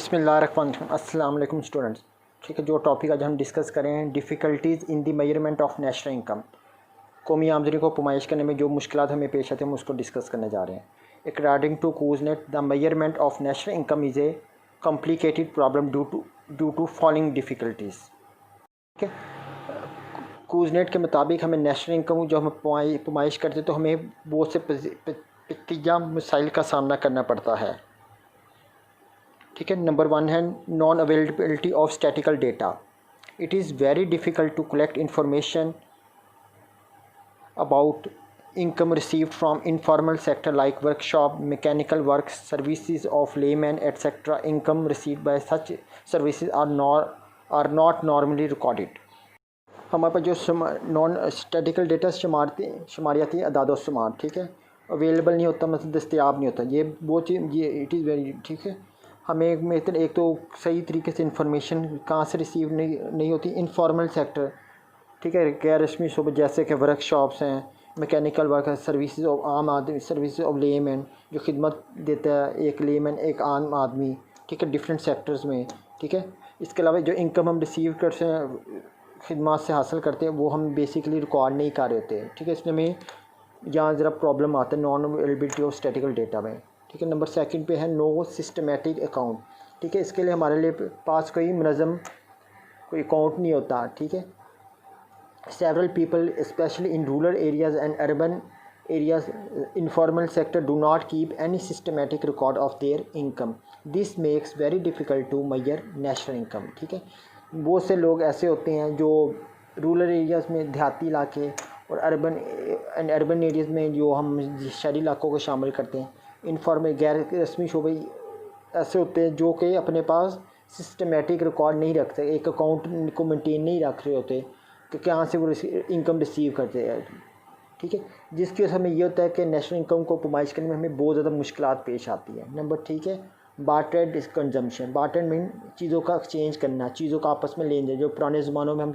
बिस्मिल्लाहिर्रहमानिर्रहीम। अस्सलाम वालेकुम स्टूडेंट्स। ठीक है, जो टॉपिक आज हम डिस्कस करें हैं difficulties in the measurement of national income. कौमी आमदनी को पुमाइश करने में जो मुश्किलात हमें पेश आते हैं हम उसको डिस्कस करने जा रहे हैं। According to Kuznets the measurement of national income is a complicated problem due to following difficulties. ठीक है, कूजनेट के मुताबिक हमें नेशनल इनकम जो हम पुमाइश करते तो हमें बहुत से पेचीदा मसाइल का सामना करना पड़ता है। ठीक है, नंबर 1 है non availability of statistical data. It is very difficult to collect information about income received from informal sector like workshop, mechanical works, services of laymen, etc. Income received by such services are not normally recorded. हमारे पास जो non statistical data शुमारियाती अदाद-ओ-शुमार, ठीक है, available नहीं होता, मतलब दस्तयाब नहीं होता। ये वो चीज़ ये इट इज़ वेरी, ठीक है, हमें एक तो सही तरीके से इंफॉर्मेशन कहाँ से रिसीव नहीं होती। इनफॉर्मल सेक्टर, ठीक है, गैर रस्मी शोबे जैसे कि वर्कशॉप्स हैं, मैकेनिकल वर्क है, सर्विसेज ऑफ आम आदमी, सर्विसेज ऑफ लेमैन जो खिदमत देता है एक लेमैन एक आम आदमी, ठीक है, डिफरेंट सेक्टर्स में। ठीक है, इसके अलावा जो इनकम हम रिसीव करते हैं खिदमत से हासिल करते हैं वो हम बेसिकली रिकॉर्ड नहीं कर रहे होते। ठीक है, इसमें हमें यहाँ ज़रा प्रॉब्लम आता है non availability of statistical data में। ठीक है, नंबर 2 पे है नो सिस्टमेटिक अकाउंट। ठीक है, इसके लिए हमारे लिए पास कोई मुनज़्ज़म कोई अकाउंट नहीं होता। ठीक है, several people especially in rural areas and urban areas informal sector do not keep any systematic record of their income. This makes very difficult to measure national income. ठीक है, बहुत से लोग ऐसे होते हैं जो रूरल एरियाज़ में देहाती इलाके और अर्बन एरियाज़ में जो हम शहरी इलाकों को शामिल करते हैं, इनफॉर्मल गैर रस्मी शोबे ऐसे होते हैं जो कि अपने पास सिस्टमेटिक रिकॉर्ड नहीं रखते, एक अकाउंट को मेंटेन नहीं रख रहे होते कि कहाँ से वो इनकम रिसीव करते हैं। ठीक है, जिसकी वजह से हमें ये होता है कि नेशनल इनकम को पुमाइश करने में हमें बहुत ज़्यादा मुश्किलात पेश आती है। नंबर, ठीक है, बार्टर कंजम्पशन। बार्टर मीन चीज़ों का एक्सचेंज करना, चीज़ों का आपस में लेन देन। जो पुराने ज़मानों में हम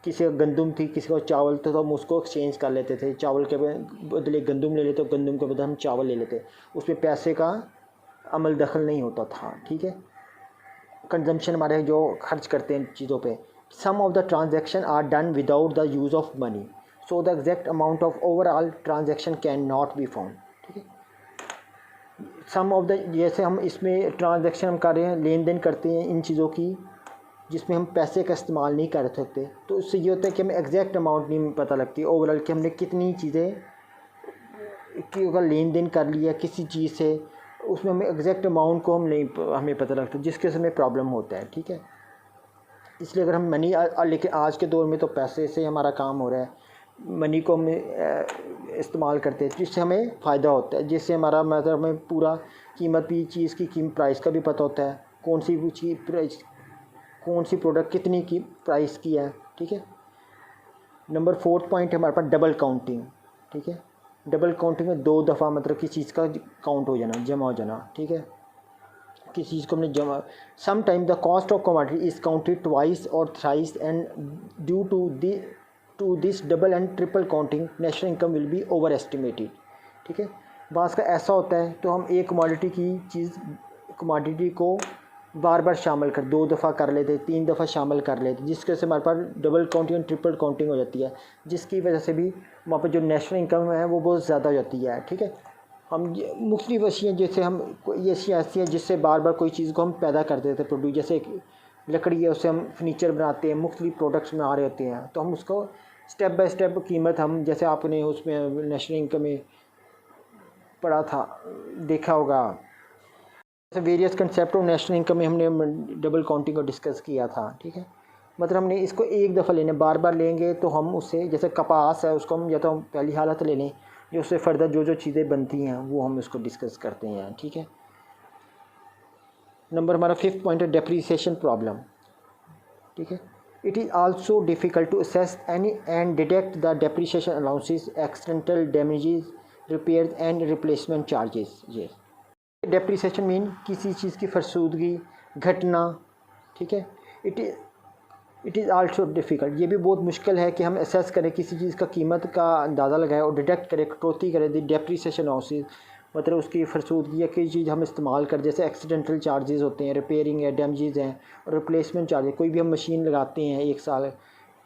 किसी का गंदम थी, किसी का चावल था, तो हम उसको एक्सचेंज कर लेते थे। चावल के बदले गंदम ले लेते, गंदम के बदले हम चावल ले लेते, उसमें पैसे का अमल दखल नहीं होता था। ठीक है, कंजम्पशन हमारे जो खर्च करते हैं चीज़ों पे। Some of the transactions are done without the use of money, so the exact amount of overall transaction cannot be found. ठीक है, some of the जैसे हम इसमें ट्रांजैक्शन हम कर रहे हैं, लेन देन करते हैं इन चीज़ों की जिसमें हम पैसे का इस्तेमाल नहीं कर सकते, तो उससे ये होता है कि हमें एग्जैक्ट अमाउंट नहीं पता लगती ओवरऑल कि हमने कितनी चीज़ें की अगर लेन देन कर लिया किसी चीज़ से, उसमें हमें एग्जैक्ट अमाउंट को हमें पता लगता, जिसके से हमें प्रॉब्लम होता है। ठीक है, इसलिए अगर हम मनी लेकिन आज के दौर में तो पैसे से हमारा काम हो रहा है, मनी को हम इस्तेमाल करते हैं जिससे हमें फ़ायदा होता है, जिससे हमारा मतलब हमें पूरा कीमत भी चीज़ की प्राइस का भी पता होता है, कौन सी प्रोडक्ट कितनी की प्राइस की है। ठीक है, नंबर 4 पॉइंट है हमारे पास डबल काउंटिंग। ठीक है, डबल काउंटिंग में 2 दफ़ा मतलब किसी चीज़ का काउंट हो जाना, जमा हो जाना। ठीक है, किसी चीज़ को हमने जमा, some time the cost of commodity is counted twice और thrice and due to this double and triple counting national income will be over estimated. ठीक है, बास का ऐसा होता है तो हम एक कमोडिटी को बार बार शामिल कर 2 दफ़ा कर लेते, 3 दफ़ा शामिल कर लेते, जिसकी वजह से हमारे पास डबल काउंटिंग और ट्रिपल काउंटिंग हो जाती है, जिसकी वजह से भी वहाँ पर जो नेशनल इनकम है वो बहुत ज़्यादा हो जाती है। ठीक है, हम मुख्तलिफ अशियाँ जैसे हम ये अशियाँ ऐसी हैं जिससे बार बार कोई चीज़ को हम पैदा कर देते हैं, प्रोड्यूस, जैसे लकड़ी है उससे हम फर्नीचर बनाते हैं, मुख्तलिफ प्रोडक्ट्स बना रहे होते हैं, तो हम उसको स्टेप बाय स्टेप कीमत हम, जैसे आपने उसमें नेशनल इनकम में पढ़ा था, देखा होगा, जैसे various concept of national income में हमने डबल काउंटिंग को डिस्कस किया था। ठीक है, मतलब हमने इसको एक दफ़ा लेने, बार बार लेंगे तो हम उससे, जैसे कपास है उसको हम या तो हम पहली हालत ले लें, जो उससे फर्दर जो चीज़ें बनती हैं वो हम उसको डिस्कस करते हैं। ठीक है, नंबर हमारा 5th पॉइंट है डेप्रीसिएशन प्रॉब्लम। ठीक है, it is also difficult to assess any and detect the depreciation allowances, accidental damages, repair and replacement charges. ये डेप्रीसिएशन मीन किसी चीज़ की फरसूदगी, घटना। ठीक है, इट इज़ आल्सो डिफ़िकल्ट, ये भी बहुत मुश्किल है कि हम असेस करें किसी चीज़ का कीमत का अंदाज़ा लगाएं और डिटेक्ट करें, कटौती करें द डेप्रीसिएशन अलाउंसेस, मतलब उसकी फरसूदगी या कोई चीज़ हम इस्तेमाल कर, जैसे एक्सीडेंटल चार्जेस होते हैं, रिपेयरिंग है, डैमेजेस हैं, और रिप्लेसमेंट चार्जेस, कोई भी हम मशीन लगाते हैं 1 साल,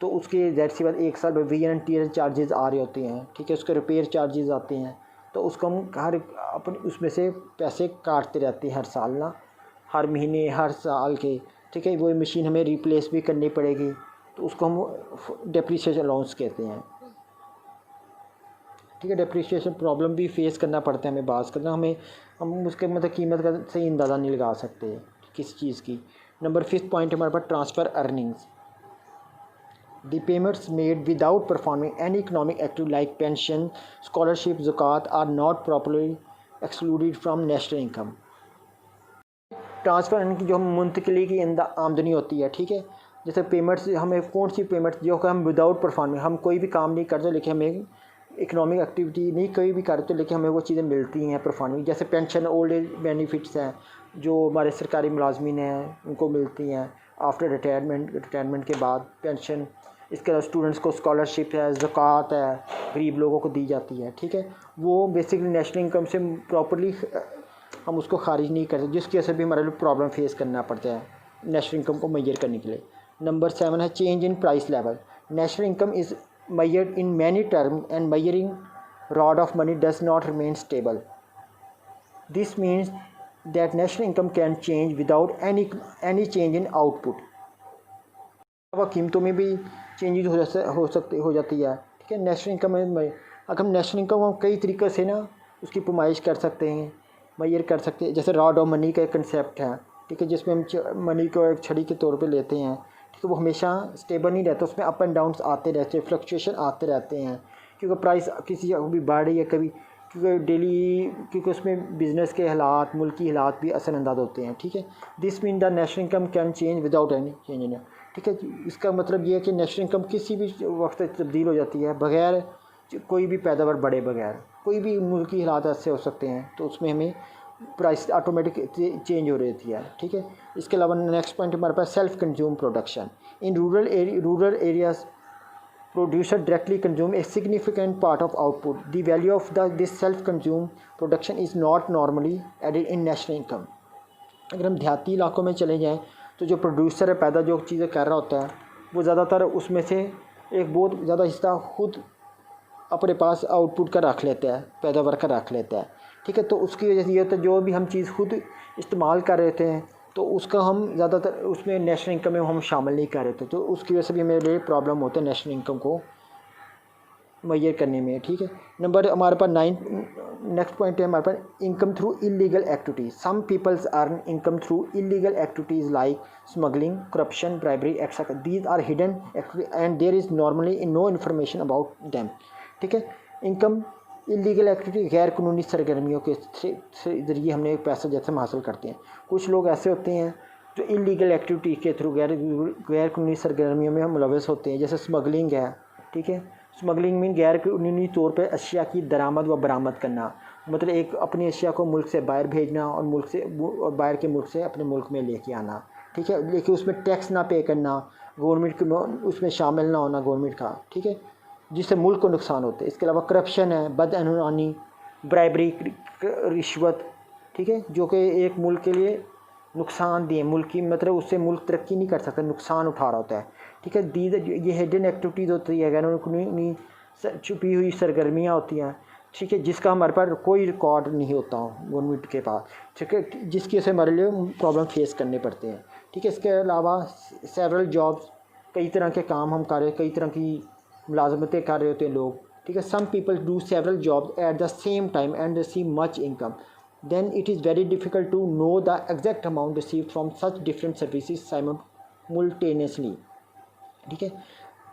तो उसके ज़ाहिर सी बात 1 साल में वीयर एंड टीयर चार्जेस आ रहे होते हैं, ठीक है, उसके रिपेयर चार्जेस आते हैं, तो उसको हम हर अपने उसमें से पैसे काटते रहते हैं हर साल ना, हर महीने हर साल के, ठीक है। वो मशीन हमें रिप्लेस भी करनी पड़ेगी, तो उसको हम डेप्रिसिएशन अलाउंस कहते हैं, ठीक है। डेप्रिसिएशन प्रॉब्लम भी फेस करना पड़ता है हमें, बात करना हमें, हम उसके मतलब कीमत का सही अंदाज़ा नहीं लगा सकते किस चीज़ की। नंबर 5th पॉइंट हमारे पास transfer earnings. The payments made without performing any economic activity like pension, scholarship, zakat are not properly excluded from national income. Transfer earning की जो हम मुंतकिली की आमदनी होती है, ठीक है, जैसे पेमेंट्स, हमें कौन सी पेमेंट्स जो हम विदाउट परफॉर्मिंग, हम कोई भी काम नहीं करते लेकिन हमें इकोनॉमिक एक्टिविटी नहीं कोई भी करते लेकिन हमें वो चीज़ें मिलती हैं परफॉर्मिंग, जैसे पेंशन, ओल्ड एज बेनिफिट्स हैं जो हमारे सरकारी मुलाजमीन हैं उनको मिलती हैं आफ्टर रिटायरमेंट के बाद पेंशन। इसके अलावा स्टूडेंट्स को स्कॉलरशिप है, ज़कात है, गरीब लोगों को दी जाती है, ठीक है। वो बेसिकली नेशनल इनकम से प्रॉपर्ली हम उसको खारिज नहीं करते, जिसकी वजह से भी हमारे लिए प्रॉब्लम फेस करना पड़ता है नेशनल इनकम को मेजर करने के लिए। नंबर 7 है change in price level. National income is measured in many terms and measuring rod of money does not remain stable. This means that national income can change without any change in output. अब कीमतों में भी changes हो जाती है, ठीक है। National income में अगर हम नेशनल इनकम हम कई तरीक़े से ना उसकी पैमाइश कर सकते हैं, मेजर कर सकते हैं, जैसे रॉड ऑफ मनी का एक कंसेप्ट है, ठीक है, जिसमें हम मनी को एक छड़ी के तौर पे लेते हैं, ठीक है। वो हमेशा स्टेबल नहीं रहता, उसमें अप एंड डाउन्स आते रहते हैं, फ्लक्चुएशन आते रहते हैं, क्योंकि प्राइस किसी कभी बढ़ रही है कभी, क्योंकि डेली, क्योंकि उसमें बिज़नेस के हालात, मुल्की हालात भी असरअंदाज होते हैं, ठीक है। This mean the national income can change without any change in, ठीक है। इसका मतलब ये है कि नेशनल इनकम किसी भी वक्त तब्दील हो जाती है बग़ैर कोई भी पैदावार बढ़े, बगैर कोई भी मुल्की हालात ऐसे हो सकते हैं, तो उसमें हमें प्राइस ऑटोमेटिक चेंज हो रही है, ठीक है। इसके अलावा नेक्स्ट पॉइंट हमारे पास self consume production. In rural areas producer directly consume a significant part of output. The value of this self consume production is not normally added in national income. अगर हम देहाती इलाकों में चले जाएँ तो जो प्रोड्यूसर है, पैदा जो चीज़ें कर रहा होता है, वो ज़्यादातर उसमें से एक बहुत ज़्यादा हिस्सा खुद अपने पास आउटपुट का रख लेता है, पैदावार का रख लेता है, ठीक है। तो उसकी वजह से ये होता है जो भी हम चीज़ खुद इस्तेमाल कर रहे थे तो उसका हम ज़्यादातर उसमें नेशनल इनकम में हम शामिल नहीं कर रहे थे, तो उसकी वजह से भी मेरे लिए प्रॉब्लम होता है नेशनल इनकम को मेजर करने में, ठीक है। नंबर हमारे पास 9 नेक्स्ट पॉइंट है हमारे पास income through illegal activities. Some peoples earn income through illegal activities like smuggling, corruption, bribery etcetera. These are hidden and there is normally no information about them, ठीक है। इनकम इलीगल एक्टिविटी, गैर कानूनी सरगर्मियों के ज़रिए हमने पैसा जैसे हम हासिल करते हैं। कुछ लोग ऐसे होते हैं जो इलीगल एक्टिविटी के थ्रू गैर कानूनी सरगर्मियों में हम मुलव्वस होते हैं, जैसे स्मगलिंग है, ठीक है। स्मगलिंग मीन गैर कानूनी तौर पर अशिया की दरामद व बरामद करना, मतलब एक अपनी अशिया को मुल्क से बाहर भेजना और मुल्क से और बाहर के मुल्क से अपने मुल्क में लेके आना, ठीक है, लेकिन उसमें टैक्स ना पे करना, गवर्नमेंट के उसमें शामिल ना होना गवर्नमेंट का, ठीक है, जिससे मुल्क को नुकसान होते हैं। इसके अलावा करप्शन है, बदअनुमानी, ब्राइबरी, रिश्वत, ठीक है, जो कि एक मुल्क के लिए नुकसान दिए, मुल्क की मतलब उससे मुल्क तरक्की नहीं कर सकता, नुकसान उठा रहा होता है, ठीक है। दी ये हिडन एक्टिविटीज़ होती है, गैर कानूनी छुपी हुई सरगर्मियाँ होती हैं, ठीक है, जिसका हमारे पास कोई रिकॉर्ड नहीं होता गवर्नमेंट के पास, ठीक है, जिसकी वजह से हमारे लिए प्रॉब्लम फेस करने पड़ते हैं, ठीक है। इसके अलावा सेवरल जॉब्स, कई तरह के काम हम कर रहे, कई तरह की मुलाजमतें कर रहे होते हैं लोग, ठीक है। Some people do several jobs at the same time and receive much income, then it is very difficult to know the exact amount receive from such different services simultaneously, ठीक है।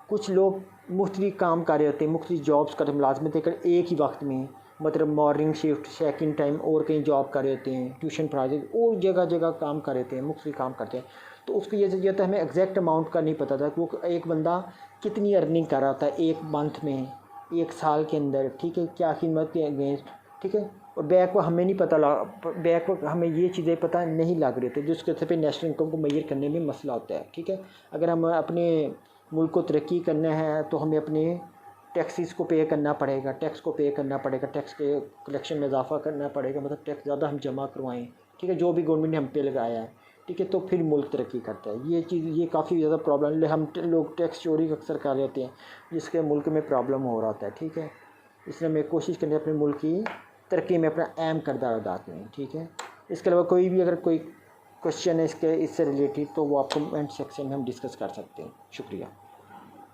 कुछ लोग मुख्तलिफ काम कर रहे होते हैं, मुख्तलिफ जॉब्स कर, मुलाजमतें कर एक ही वक्त में, मतलब मॉर्निंग शिफ्ट, सेकंड टाइम और कहीं जॉब कर रहे होते हैं, ट्यूशन पढ़ाते और जगह जगह काम कर रहे होते हैं, मुख्तलिफ काम करते हैं। तो उसकी ये तो हमें एग्जैक्ट अमाउंट का नहीं पता था कि वो एक बंदा कितनी अर्निंग कर रहा था एक मंथ में, एक साल के अंदर, ठीक है, क्या कीमत के अगेंस्ट, ठीक है। और बैक हमें नहीं पता लगा, बैक हमें ये चीज़ें पता नहीं लग रही थी, जिसके वजह से नेशनल इनकम को मेजर करने में मसला होता है, ठीक है। अगर हम अपने मुल्क को तरक्की करना है तो हमें अपने टैक्सीज को पे करना पड़ेगा, टैक्स को पे करना पड़ेगा, टैक्स के कलेक्शन में इजाफा करना पड़ेगा, मतलब टैक्स ज़्यादा हम जमा करवाएं, ठीक है, जो भी गवर्नमेंट ने हम पे लगाया है, ठीक है, तो फिर मुल्क तरक्की करता है। ये चीज़ ये काफ़ी ज़्यादा प्रॉब्लम है, हम लोग टैक्स चोरी अक्सर कर लेते हैं जिसके मुल्क में प्रॉब्लम हो रहा होता है, ठीक है। इसलिए हमें कोशिश करनी है अपने मुल्क की तरक्की में अपना अहम किरदार अदा करें, ठीक है। इसके अलावा कोई भी अगर कोई क्वेश्चन है इससे रिलेटेड तो वो आप कमेंट सेक्शन में हम डिस्कस कर सकते हैं। शुक्रिया।